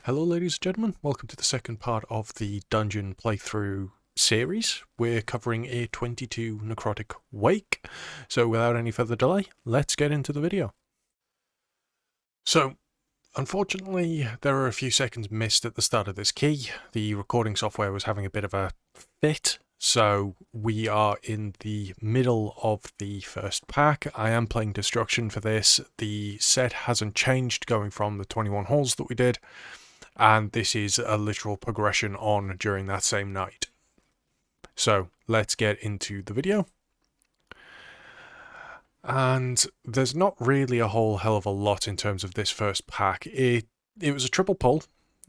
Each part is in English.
Hello ladies and gentlemen, welcome to the second part of the dungeon playthrough series. We're covering a 22 Necrotic Wake, so without any further delay, let's get into the video. So, unfortunately, there are a few seconds missed at the start of this key. The recording software was having a bit of a fit, so we are in the middle of the first pack. I am playing Destruction for this. The set hasn't changed going from the 21 holes that we did, and this is a literal progression on during that same night. So let's get into the video. And there's not really a whole hell of a lot in terms of this first pack. It was a triple pull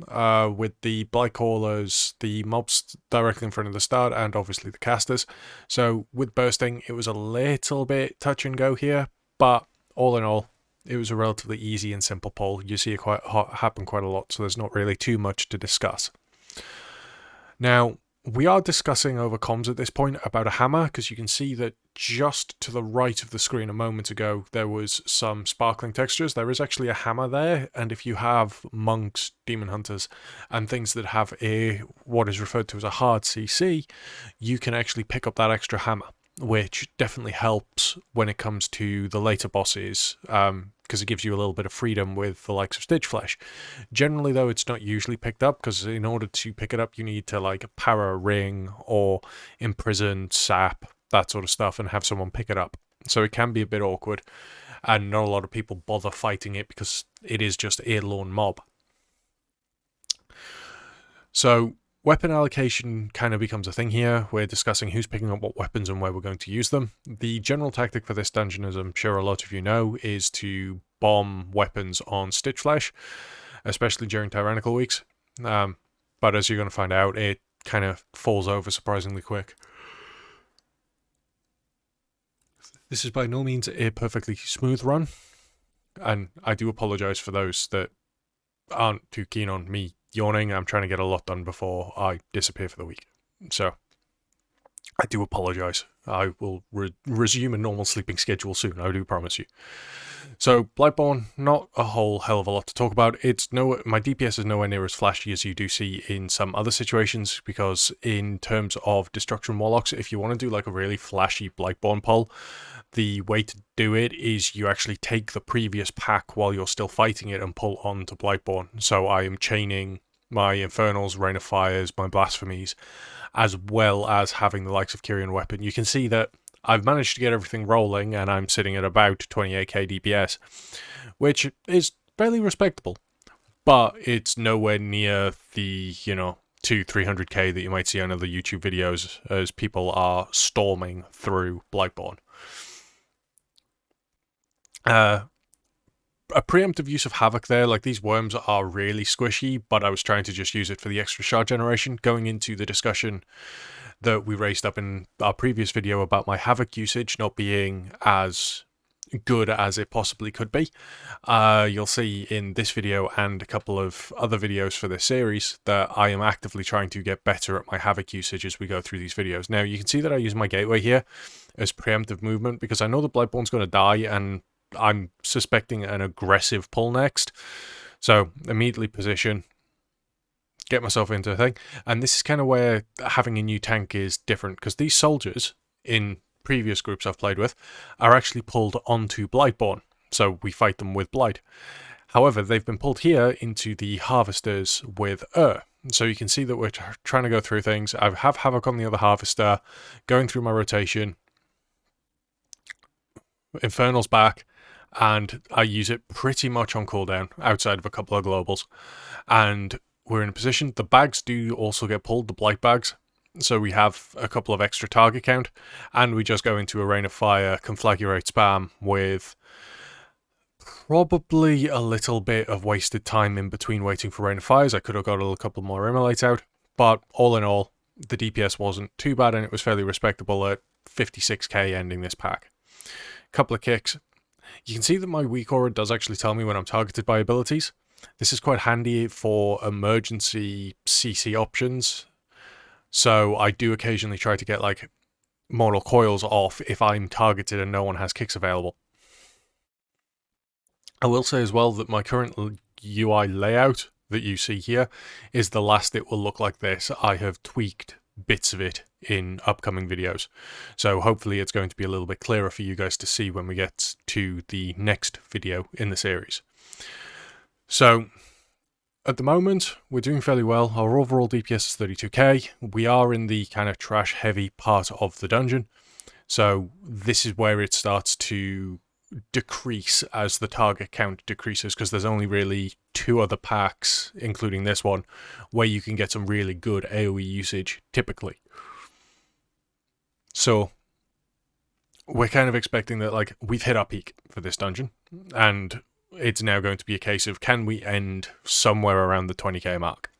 with the Blight Callers, the mobs directly in front of the start, and obviously the casters. So with bursting, it was a little bit touch and go here, but all in all, it was a relatively easy and simple pull. You see it happen quite a lot, so there's not really too much to discuss. Now, we are discussing over comms at this point about a hammer, because you can see that just to the right of the screen a moment ago, there was some sparkling textures. There is actually a hammer there, and if you have monks, demon hunters, and things that have what is referred to as a hard CC, you can actually pick up that extra hammer, which definitely helps when it comes to the later bosses, because it gives you a little bit of freedom with the likes of Stitchflesh. Generally, though, it's not usually picked up, because in order to pick it up, you need to like power a ring or imprison, sap, that sort of stuff, and have someone pick it up. So it can be a bit awkward, and not a lot of people bother fighting it because it is just a lone mob. So weapon allocation kind of becomes a thing here. We're discussing who's picking up what weapons and where we're going to use them. The general tactic for this dungeon, as I'm sure a lot of you know, is to bomb weapons on Stitchflesh, especially during tyrannical weeks. But as you're going to find out, it kind of falls over surprisingly quick. This is by no means a perfectly smooth run, and I do apologize for those that aren't too keen on me yawning. I'm trying to get a lot done before I disappear for the week. So, I do apologise. I will resume a normal sleeping schedule soon, I do promise you. So, Blightborn, not a whole hell of a lot to talk about. My DPS is nowhere near as flashy as you do see in some other situations, because in terms of Destruction Warlocks, if you want to do like a really flashy Blightborn pull, the way to do it is you actually take the previous pack while you're still fighting it and pull on to Blightborn. So I am chaining my Infernals, Rain of Fires, my Blasphemies, as well as having the likes of Kyrian Weapon. You can see that I've managed to get everything rolling, and I'm sitting at about 28k DPS, which is fairly respectable. But it's nowhere near the, 200-300k that you might see on other YouTube videos as people are storming through Blightborn. A preemptive use of Havoc there, like these worms are really squishy, but I was trying to just use it for the extra shard generation. Going into the discussion that we raised up in our previous video about my Havoc usage not being as good as it possibly could be, you'll see in this video and a couple of other videos for this series that I am actively trying to get better at my Havoc usage as we go through these videos. Now, you can see that I use my Gateway here as preemptive movement because I know that Blightborn's going to die, and I'm suspecting an aggressive pull next. So immediately position, get myself into a thing. And this is kind of where having a new tank is different, because these soldiers in previous groups I've played with are actually pulled onto Blightborn. So we fight them with Blight. However, they've been pulled here into the Harvesters with So you can see that we're trying to go through things. I have Havoc on the other Harvester, going through my rotation. Infernal's back, and I use it pretty much on cooldown, outside of a couple of globals. And we're in a position. The bags do also get pulled, the Blight bags. So we have a couple of extra target count, and we just go into a Rain of Fire, Conflagurate spam with probably a little bit of wasted time in between waiting for Rain of Fires. I could have got a couple more Immolate out, but all in all, the DPS wasn't too bad, and it was fairly respectable at 56k ending this pack. Couple of kicks. You can see that my weak aura does actually tell me when I'm targeted by abilities. This is quite handy for emergency CC options. So I do occasionally try to get like Mortal Coils off if I'm targeted and no one has kicks available. I will say as well that my current UI layout that you see here is the last it will look like this. I have tweaked bits of it in upcoming videos, so hopefully it's going to be a little bit clearer for you guys to see when we get to the next video in the series. So at the moment we're doing fairly well. Our overall DPS is 32k. We are in the kind of trash heavy part of the dungeon, so this is where it starts to decrease as the target count decreases, because there's only really 2 other packs, including this one, where you can get some really good AoE usage typically. So we're kind of expecting that, like, we've hit our peak for this dungeon, and it's now going to be a case of, can we end somewhere around the 20k mark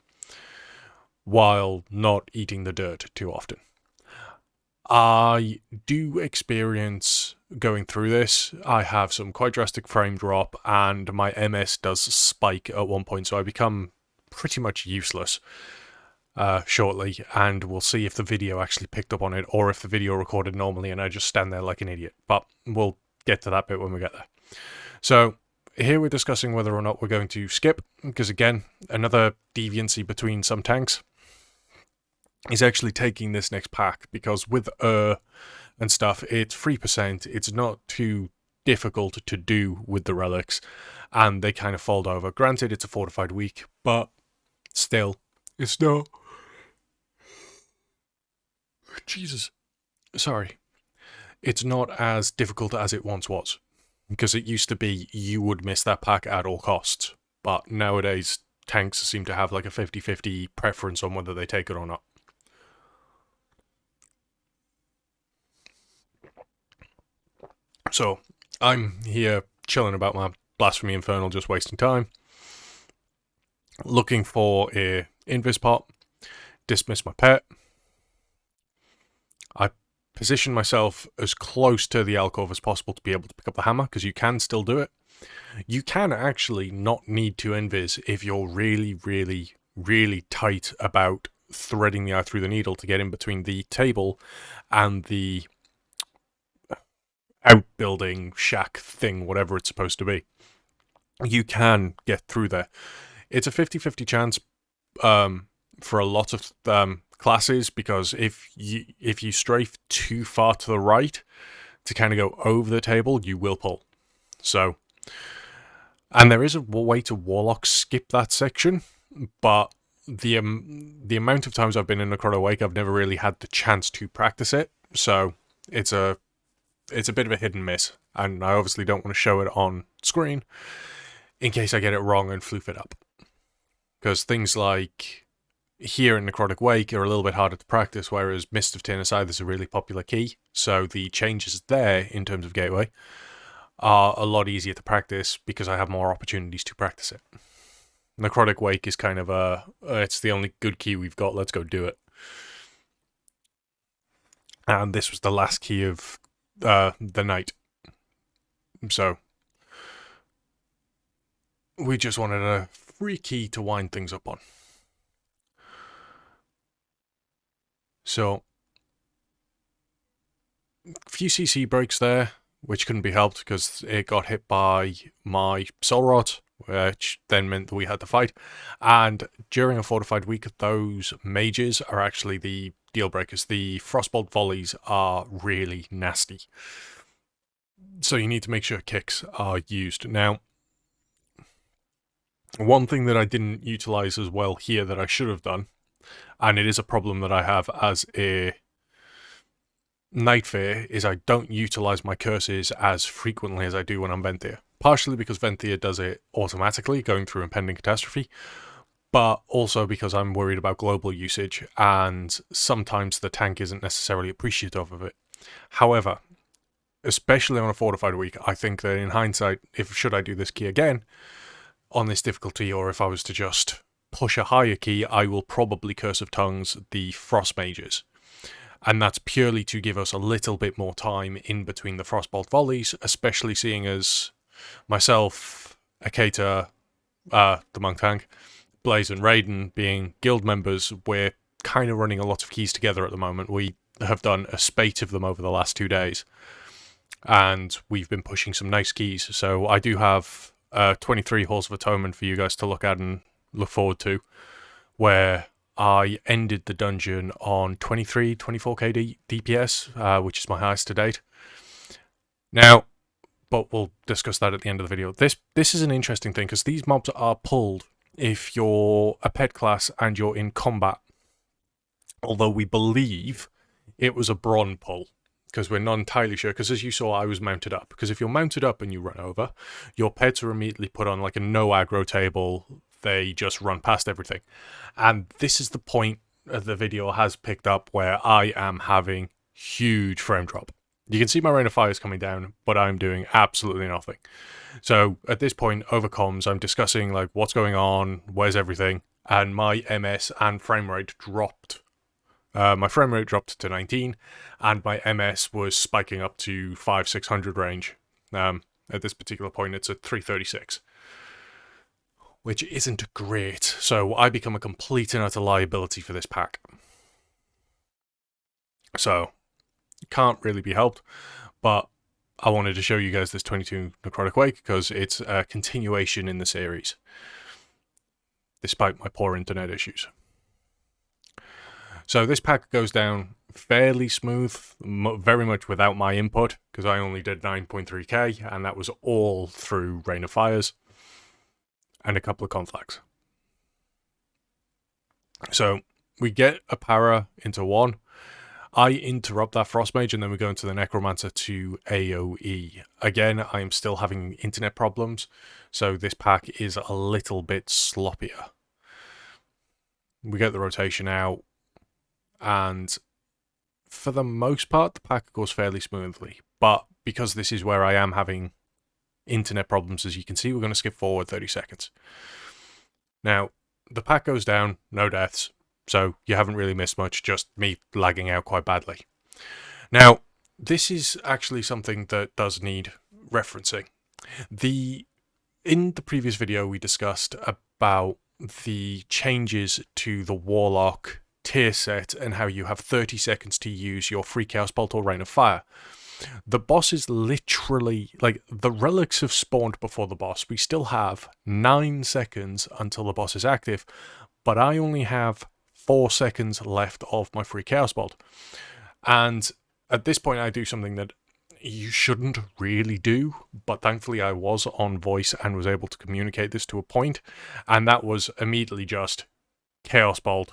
while not eating the dirt too often. I do experience going through this. I have some quite drastic frame drop, and my MS does spike at one point, so I become pretty much useless shortly, and we'll see if the video actually picked up on it, or if the video recorded normally and I just stand there like an idiot. But we'll get to that bit when we get there. So here we're discussing whether or not we're going to skip, because again, another deviancy between some tanks is actually taking this next pack, because with and stuff, it's 3%, it's not too difficult to do with the relics, and they kind of fold over. Granted, it's a fortified week, but still, it's not... Jesus. Sorry. It's not as difficult as it once was, because it used to be you would miss that pack at all costs, but nowadays tanks seem to have like a 50-50 preference on whether they take it or not. So, I'm here chilling about my Blasphemy Infernal, just wasting time, looking for a invis pot, dismiss my pet. I position myself as close to the alcove as possible to be able to pick up the hammer, because you can still do it. You can actually not need to invis if you're really, really, really tight about threading the eye through the needle to get in between the table and the outbuilding shack thing, whatever it's supposed to be. You can get through there. It's a 50-50 chance for a lot of classes, because if you strafe too far to the right to kind of go over the table, you will pull. So, and there is a way to Warlock skip that section, but the amount of times I've been in Necrotic Wake, I've never really had the chance to practice it. So it's a bit of a hit and miss, and I obviously don't want to show it on screen in case I get it wrong and floof it up. Because things like here in Necrotic Wake are a little bit harder to practice, whereas Mist of Tynaside is a really popular key, so the changes there in terms of gateway are a lot easier to practice because I have more opportunities to practice it. Necrotic Wake is kind of it's the only good key we've got, let's go do it. And this was the last key of the night. So we just wanted a free key to wind things up on. So a few CC breaks there, which couldn't be helped because it got hit by my Soul Rot, which then meant that we had to fight. And during a fortified week, those mages are actually the deal breakers. The Frostbolt volleys are really nasty, so you need to make sure kicks are used. Now, one thing that I didn't utilize as well here that I should have done, and it is a problem that I have as a Night Fear, is I don't utilize my curses as frequently as I do when I'm Venthyr. Partially because Venthyr does it automatically, going through Impending Catastrophe, but also because I'm worried about global usage, and sometimes the tank isn't necessarily appreciative of it. However, especially on a fortified week, I think that in hindsight, should I do this key again on this difficulty, or if I was to just push a higher key, I will probably Curse of Tongues the Frost Mages. And that's purely to give us a little bit more time in between the Frostbolt volleys, especially seeing as myself, Akata, the Monk Tank, Blaze and Raiden being guild members, we're kind of running a lot of keys together at the moment. We have done a spate of them over the last 2 days, and we've been pushing some nice keys. So I do have 23 Halls of Atonement for you guys to look at, and look forward to, where I ended the dungeon on 23, 24k DPS, which is my highest to date. Now, but we'll discuss that at the end of the video. This is an interesting thing, because these mobs are pulled if you're a pet class and you're in combat. Although we believe it was a brawn pull, because we're not entirely sure, because as you saw, I was mounted up. Because if you're mounted up and you run over, your pets are immediately put on like a no aggro table. They just run past everything. And this is the point the video has picked up where I am having huge frame drop. You can see my rain of fire is coming down, but I'm doing absolutely nothing. So at this point, over comms, I'm discussing like what's going on, where's everything, and my MS and frame rate dropped. My frame rate dropped to 19, and my MS was spiking up to 500-600 range. At this particular point, it's at 336, which isn't great. So I become a complete and utter liability for this pack. So can't really be helped, but I wanted to show you guys this 22 Necrotic Wake because it's a continuation in the series, despite my poor internet issues. So this pack goes down fairly smooth, very much without my input, because I only did 9.3k, and that was all through Rain of Fires and a couple of conflicts. So we get a para into 1. I interrupt that Frost Mage, and then we go into the Necromancer to AoE. Again, I am still having internet problems, so this pack is a little bit sloppier. We get the rotation out, and for the most part, the pack goes fairly smoothly. But because this is where I am having internet problems, as you can see, we're going to skip forward 30 seconds. Now, the pack goes down, no deaths. So you haven't really missed much, just me lagging out quite badly. Now, this is actually something that does need referencing. In the previous video, we discussed about the changes to the Warlock tier set and how you have 30 seconds to use your free Chaos Bolt or Rain of Fire. The boss is literally, like, the relics have spawned before the boss. We still have 9 seconds until the boss is active, but I only have 4 seconds left of my free Chaos Bolt. And at this point, I do something that you shouldn't really do, but thankfully I was on voice and was able to communicate this to a point, and that was immediately just Chaos Bolt,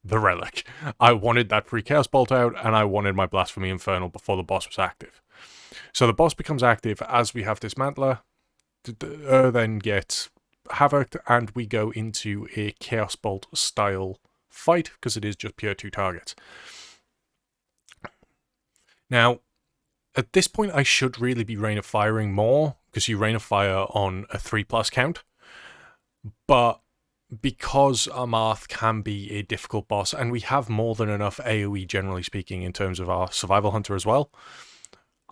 the relic. I wanted that free Chaos Bolt out, and I wanted my Blasphemy Infernal before the boss was active. So the boss becomes active as we have Dismantler, then gets Havoc, and we go into a Chaos Bolt style fight, because it is just pure 2 targets. Now, at this point, I should really be Rain of Firing more, because you Rain of Fire on a 3+ count. But because Amarth can be a difficult boss, and we have more than enough AoE, generally speaking, in terms of our Survival Hunter as well,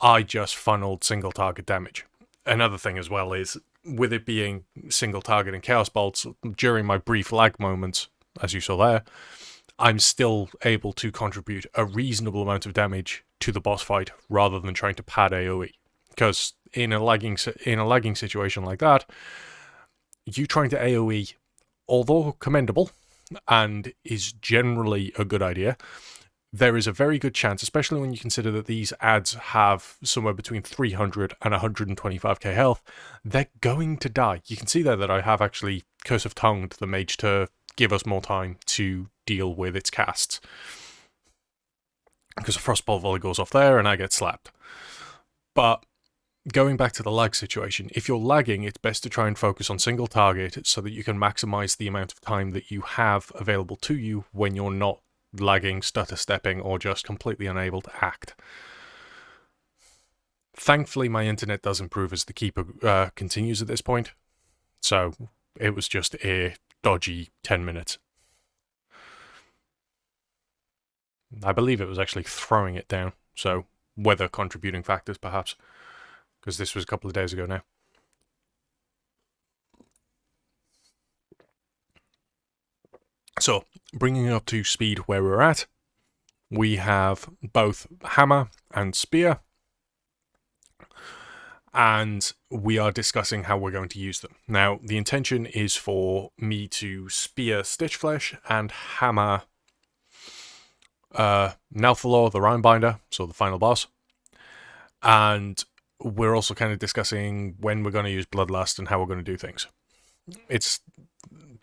I just funneled single target damage. Another thing as well is, with it being single target and Chaos Bolts, during my brief lag moments, as you saw there, I'm still able to contribute a reasonable amount of damage to the boss fight rather than trying to pad AoE. Because in a lagging situation like that, you trying to AoE, although commendable and is generally a good idea, there is a very good chance, especially when you consider that these ads have somewhere between 300 and 125k health, they're going to die. You can see there that I have actually Curse of Tongued the mage to give us more time to deal with its casts. Because a Frostbolt volley goes off there and I get slapped. But going back to the lag situation, if you're lagging, it's best to try and focus on single target so that you can maximize the amount of time that you have available to you when you're not lagging, stutter stepping, or just completely unable to act. Thankfully, my internet does improve as the Keeper continues at this point. So it was just a dodgy 10 minutes. I believe it was actually throwing it down, so weather contributing factors perhaps, because this was a couple of days ago now. So, bringing it up to speed where we're at, we have both hammer and spear, and we are discussing how we're going to use them. Now, the intention is for me to spear Stitchflesh and hammer Nelthalor, the Rhinebinder, so the final boss. And we're also kind of discussing when we're going to use Bloodlust and how we're going to do things. It's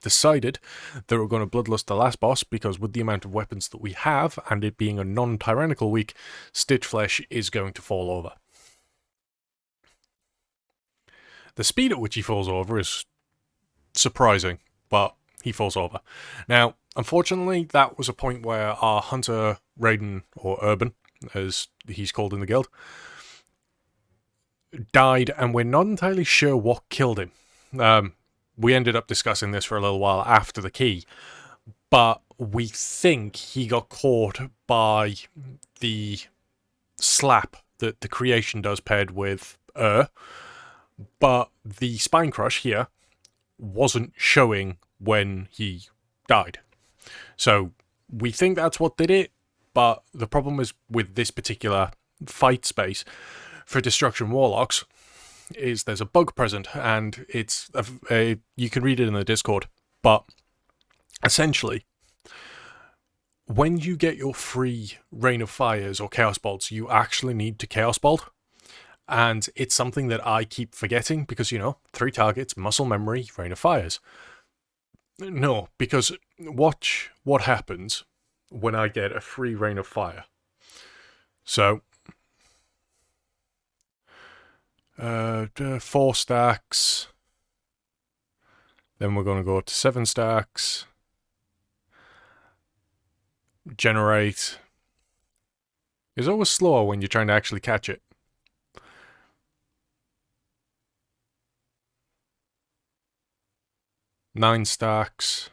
decided that we're going to Bloodlust the last boss because with the amount of weapons that we have, and it being a non-tyrannical week, Stitchflesh is going to fall over. The speed at which he falls over is surprising, but he falls over. Now, unfortunately, that was a point where our hunter, Raiden, or Urban, as he's called in the guild, died, and we're not entirely sure what killed him. We ended up discussing this for a little while after the key, but we think he got caught by the slap that the creation does paired with but the spine crush here wasn't showing when he died. So we think that's what did it, but the problem is with this particular fight space for Destruction Warlocks is there's a bug present, and it's you can read it in the Discord, but essentially when you get your free Rain of Fires or Chaos Bolts, you actually need to Chaos Bolt. And it's something that I keep forgetting because, 3 targets, muscle memory, Rain of Fires. No, because watch what happens when I get a free Rain of Fire. So, 4 stacks. Then we're going to go up to 7 stacks. Generate. It's always slower when you're trying to actually catch it. Nine stacks.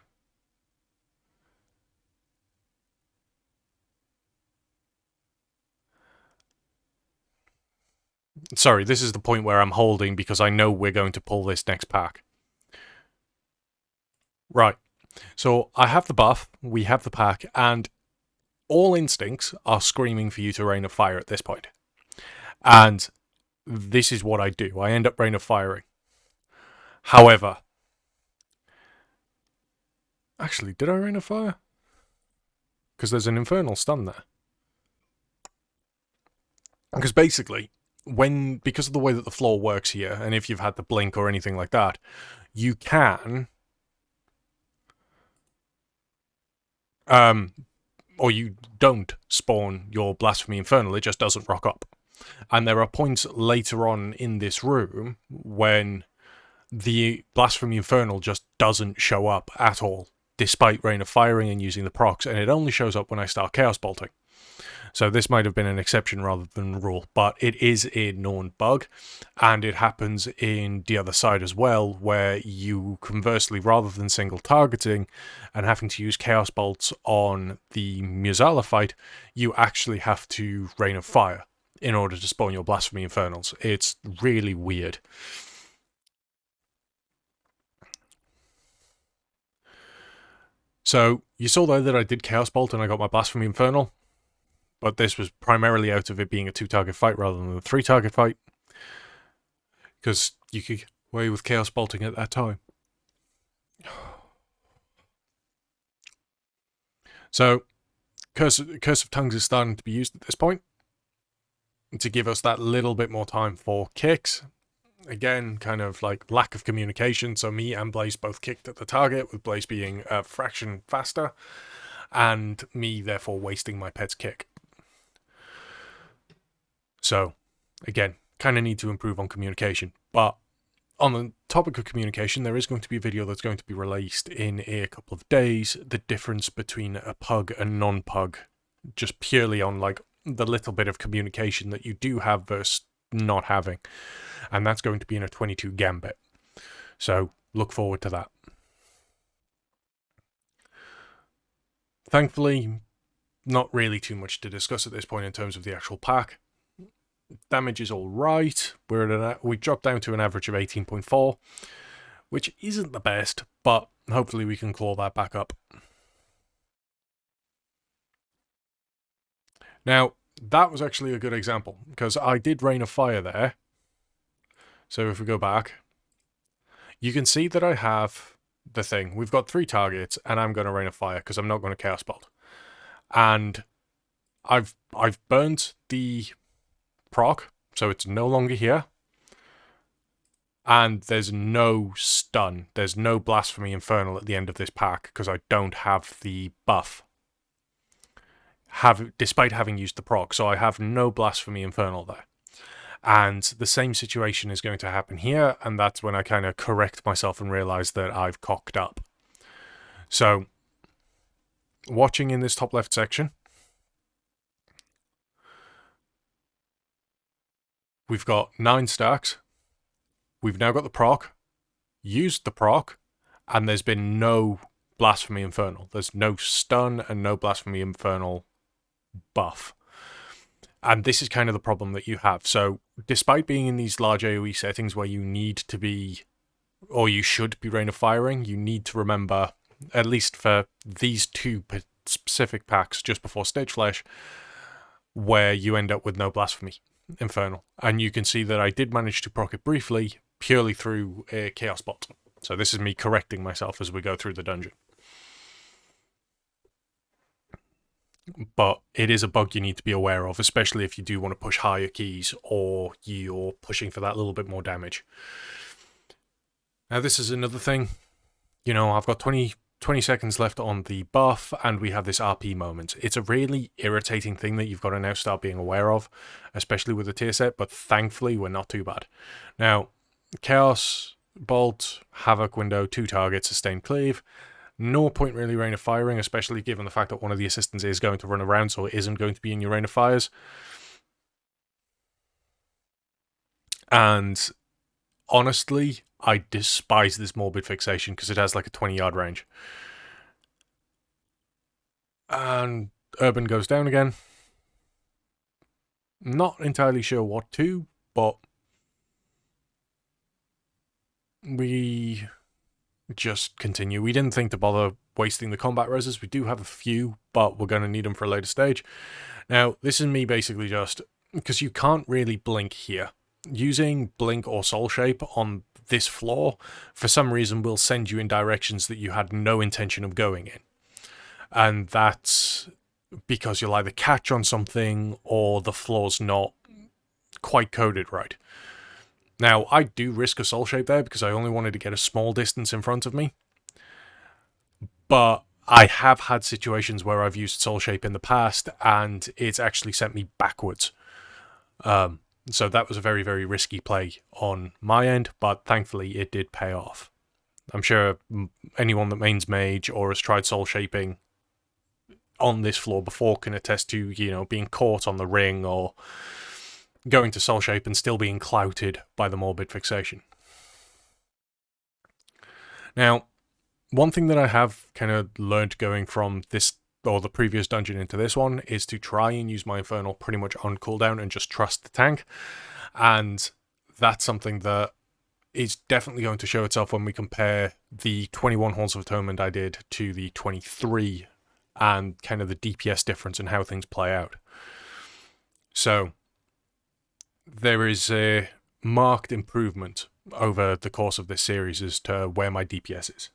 Sorry, this is the point where I'm holding because I know we're going to pull this next pack. Right. So I have the buff, we have the pack, and all instincts are screaming for you to Rain of Fire at this point. And this is what I do. I end up Rain of Firing. However, actually, did I Rain of Fire? Because there's an Infernal Stun there. Because basically, because of the way that the floor works here, and if you've had the blink or anything like that, you can or you don't spawn your Blasphemy Infernal, it just doesn't rock up. And there are points later on in this room when the Blasphemy Infernal just doesn't show up at all, despite Rain of Firing and using the procs, and it only shows up when I start Chaos Bolting. So this might have been an exception rather than a rule, but it is a known bug, and it happens in the other side as well, where you conversely, rather than single targeting and having to use Chaos Bolts on the Muzala fight, you actually have to Rain of Fire in order to spawn your Blasphemy Infernals. It's really weird. So, you saw there that I did Chaos Bolt and I got my Blasphemy Infernal, but this was primarily out of it being a 2-target fight rather than a 3-target fight, because you could get away with Chaos Bolting at that time. So, Curse of Tongues is starting to be used at this point to give us that little bit more time for kicks. Again, kind of like lack of communication, so me and Blaze both kicked at the target, with Blaze being a fraction faster, and me therefore wasting my pet's kick. So, again, kind of need to improve on communication. But on the topic of communication, there is going to be a video that's going to be released in a couple of days, the difference between a pug and non-pug, just purely on like the little bit of communication that you do have versus not having. And that's going to be in a 22 gambit. So, look forward to that. Thankfully, not really too much to discuss at this point in terms of the actual pack. Damage is all right. We dropped down to an average of 18.4, which isn't the best, but hopefully we can claw that back up. Now, that was actually a good example, because I did Rain of Fire there, So if we go back, you can see that I have the thing. We've got 3 targets, and I'm going to Rain of Fire because I'm not going to Chaos Bolt. And I've burnt the proc, so it's no longer here. And there's no stun. There's no Blasphemy Infernal at the end of this pack because I don't have the buff. Despite having used the proc, so I have no Blasphemy Infernal there. And the same situation is going to happen here, and that's when I kind of correct myself and realize that I've cocked up. So, watching in this top left section, we've got 9 stacks. We've now got the proc, used the proc, and there's been no Blasphemy Infernal. There's no stun and no Blasphemy Infernal buff. And this is kind of the problem that you have. So, despite being in these large AoE settings where you need to be, or you should be Rain of Firing, you need to remember, at least for these 2 specific packs just before Stage Flesh, where you end up with no Blasphemy Infernal. And you can see that I did manage to proc it briefly, purely through a Chaos Bot. So this is me correcting myself as we go through the dungeon. But it is a bug you need to be aware of, especially if you do want to push higher keys or you're pushing for that little bit more damage. Now this is another thing. You know, I've got 20 seconds left on the buff, and we have this RP moment. It's a really irritating thing that you've got to now start being aware of, especially with the tier set, but thankfully we're not too bad. Now, Chaos, Bolt, Havoc window, 2 targets, Sustained Cleave. No point really Rain of Firing, especially given the fact that one of the assistants is going to run around, so it isn't going to be in your Rain of Fires. And honestly, I despise this Morbid Fixation because it has like a 20-yard range. And Urban goes down again. Not entirely sure what to, but we just continue. We didn't think to bother wasting the combat reses. We do have a few, but we're going to need them for a later stage. Now, this is me basically just, because you can't really blink here. Using Blink or Soul Shape on this floor, for some reason, will send you in directions that you had no intention of going in. And that's because you'll either catch on something or the floor's not quite coded right. Now, I do risk a Soul Shape there because I only wanted to get a small distance in front of me. But I have had situations where I've used Soul Shape in the past and it's actually sent me backwards. So that was a very, very risky play on my end, but thankfully it did pay off. I'm sure anyone that mains Mage or has tried Soul Shaping on this floor before can attest to, you know, being caught on the ring or going to Soul Shape and still being clouted by the Morbid Fixation. Now, one thing that I have kind of learned going from this, or the previous dungeon into this one, is to try and use my Infernal pretty much on cooldown and just trust the tank. And that's something that is definitely going to show itself when we compare the 21 Halls of Atonement I did to the 23 and kind of the DPS difference and how things play out. So, there is a marked improvement over the course of this series as to where my DPS is,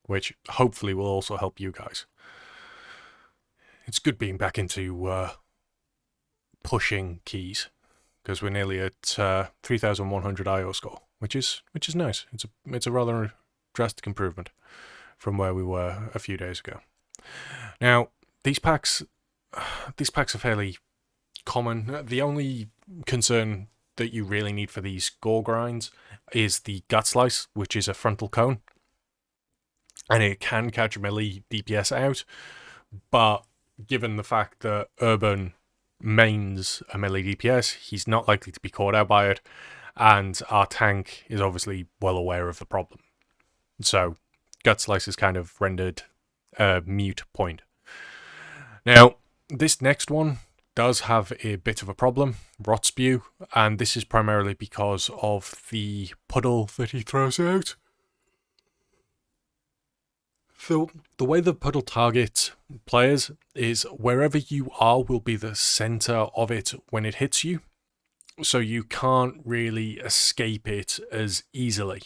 which hopefully will also help you guys. It's good being back into pushing keys, because we're nearly at 3,100 IO score, which is nice. It's a rather drastic improvement from where we were a few days ago. Now, these packs are fairly common. The only concern that you really need for these gore grinds is the Gut Slice, which is a frontal cone, and it can catch melee DPS out, but given the fact that Urban mains a melee DPS, he's not likely to be caught out by it, and our tank is obviously well aware of the problem. So, Gut Slice is kind of rendered a mute point. Now, this next one does have a bit of a problem, Rot Spew, and this is primarily because of the puddle that he throws out. So, the way the puddle targets players is wherever you are will be the center of it when it hits you, so you can't really escape it as easily.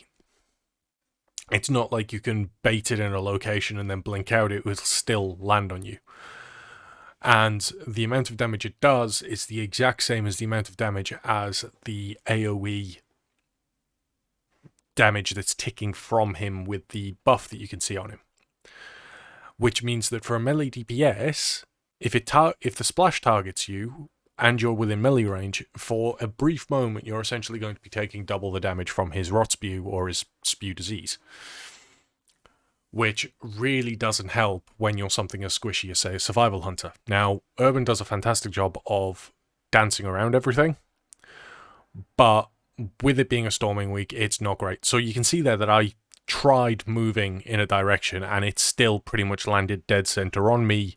It's not like you can bait it in a location and then blink out, it will still land on you. And the amount of damage it does is the exact same as the amount of damage as the AoE damage that's ticking from him with the buff that you can see on him. Which means that for a melee DPS, if the splash targets you and you're within melee range, for a brief moment you're essentially going to be taking double the damage from his rot spew or his spew disease. Which really doesn't help when you're something as squishy as, say, a survival hunter. Now, Urban does a fantastic job of dancing around everything, but with it being a storming week, it's not great. So you can see there that I tried moving in a direction and it still pretty much landed dead center on me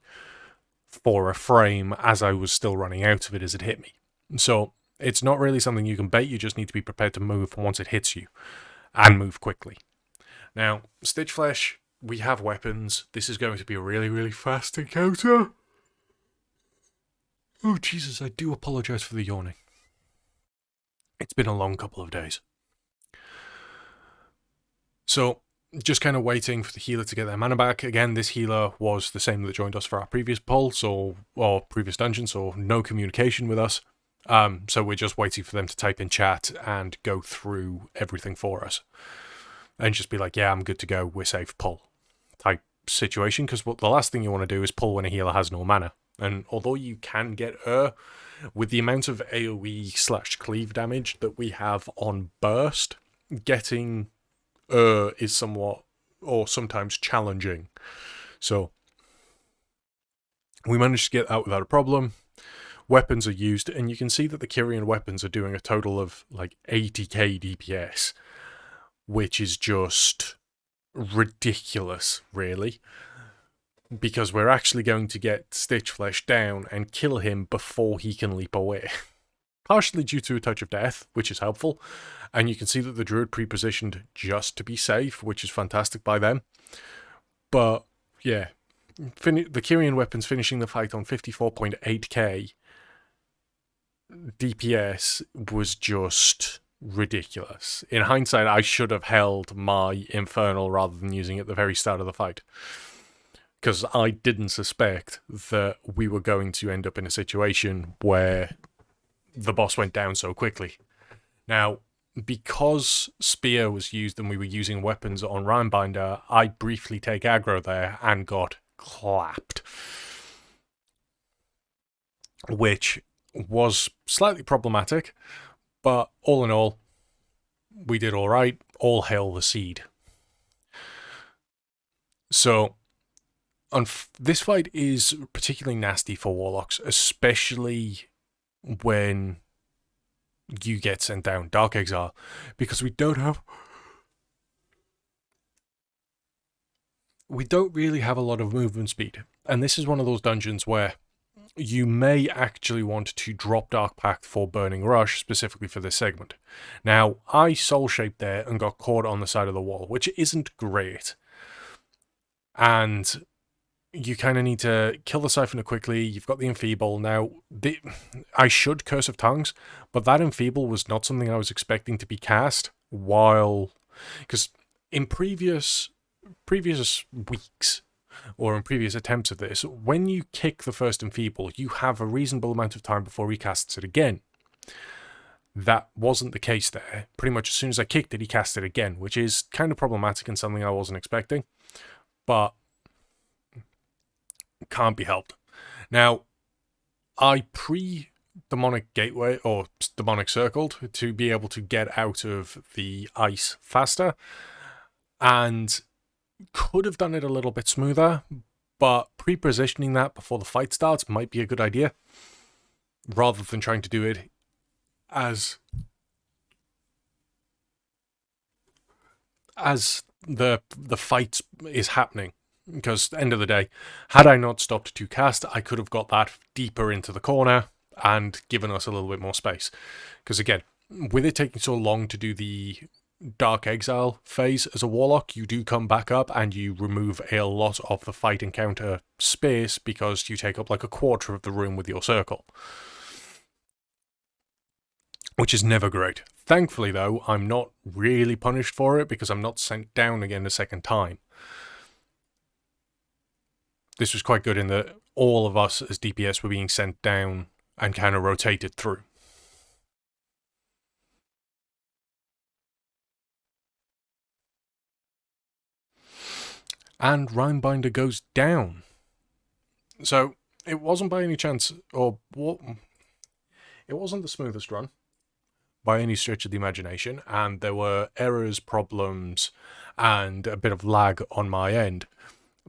for a frame as I was still running out of it as it hit me. So it's not really something you can bait, you just need to be prepared to move once it hits you, and move quickly. Now, Stitchflesh, we have weapons. This is going to be a really, really fast encounter. Oh, Jesus, I do apologise for the yawning. It's been a long couple of days. So, just kind of waiting for the healer to get their mana back. Again, this healer was the same that joined us for our previous pull, or previous dungeon, so no communication with us. So we're just waiting for them to type in chat and go through everything for us. And just be like, yeah, I'm good to go, we're safe, pull type situation, because the last thing you want to do is pull when a healer has no mana. And although you can get with the amount of AoE/cleave damage that we have on burst, getting is somewhat, or sometimes challenging. So we managed to get out without a problem. Weapons are used, and you can see that the Kyrian weapons are doing a total of like 80k DPS, which is just ridiculous, really, because we're actually going to get Stitchflesh down and kill him before he can leap away. Partially due to a touch of death, which is helpful, and you can see that the Druid pre-positioned just to be safe, which is fantastic by them. But yeah, the Kyrian weapons finishing the fight on 54.8k DPS was just ridiculous. In hindsight, I should have held my Infernal rather than using it at the very start of the fight, because I didn't suspect that we were going to end up in a situation where the boss went down so quickly. Now, because Spear was used and we were using weapons on Rhinebinder, I briefly take aggro there and got clapped, which was slightly problematic, but all in all, we did alright. All hail the seed. So, this fight is particularly nasty for Warlocks, especially when you get sent down Dark Exile, because we don't really have a lot of movement speed, and this is one of those dungeons where you may actually want to drop Dark Pact for Burning Rush, specifically for this segment. Now, I soul-shaped there and got caught on the side of the wall, which isn't great, and you kind of need to kill the Siphoner quickly. You've got the Enfeeble. Now, I should Curse of Tongues, but that Enfeeble was not something I was expecting to be cast because in previous weeks, or in previous attempts of this, when you kick the first Enfeeble, you have a reasonable amount of time before he casts it again. That wasn't the case there. Pretty much as soon as I kicked it, he cast it again, which is kind of problematic and something I wasn't expecting, but can't be helped. Now, I pre-demonic gateway, or demonic circled, to be able to get out of the ice faster, and could have done it a little bit smoother, but pre-positioning that before the fight starts might be a good idea, rather than trying to do it as the fight is happening. Because at the end of the day, had I not stopped to cast, I could have got that deeper into the corner and given us a little bit more space. Because again, with it taking so long to do the Dark Exile phase as a Warlock, you do come back up and you remove a lot of the fight encounter space because you take up like a quarter of the room with your circle. which is never great. Thankfully, though, I'm not really punished for it because I'm not sent down again a second time. This was quite good in that all of us as DPS were being sent down and kind of rotated through. And Rhinebinder goes down. So it wasn't by any chance, or what? It wasn't the smoothest run by any stretch of the imagination, and there were errors, problems, and a bit of lag on my end.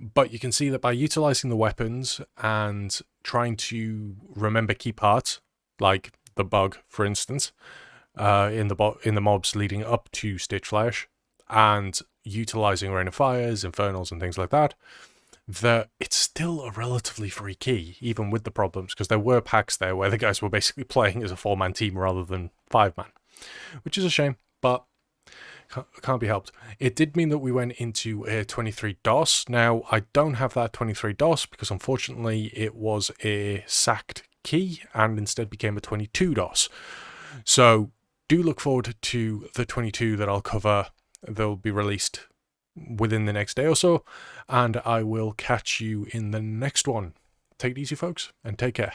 But you can see that by utilizing the weapons and trying to remember key parts, like the bug, for instance, in the mobs leading up to Stitch Flash, and utilizing Rain of Fires, Infernals, and things like that, that it's still a relatively free key, even with the problems, because there were packs there where the guys were basically playing as a 4-man team rather than 5-man, which is a shame, but can't be helped. It did mean that we went into a 23 DOS. Now, I don't have that 23 DOS because unfortunately it was a sacked key and instead became a 22 DOS. So do look forward to the 22 that I'll cover. They'll be released within the next day or so, and I will catch you in the next one. Take it easy, folks, and take care.